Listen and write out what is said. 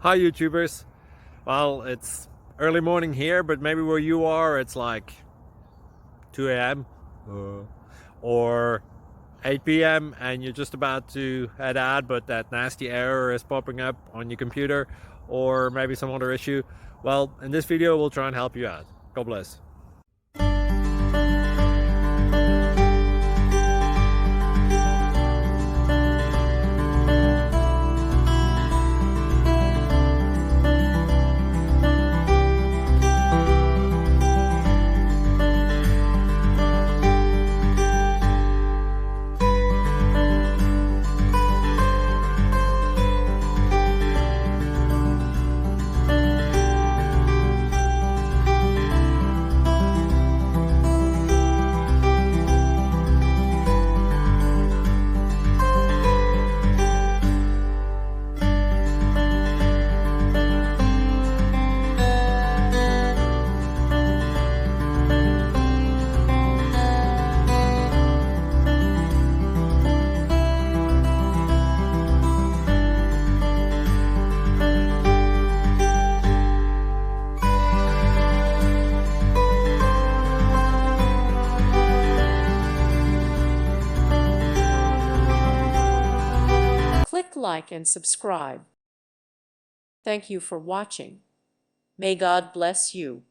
Hi YouTubers. Well, it's early morning here, but maybe where you are it's like 2 a.m. or 8 p.m. and you're just about to head out, but that nasty error is popping up on your computer, or maybe some other issue. Well, in this video we'll try and help you out. God bless. Click like and subscribe. Thank you for watching. May God bless you.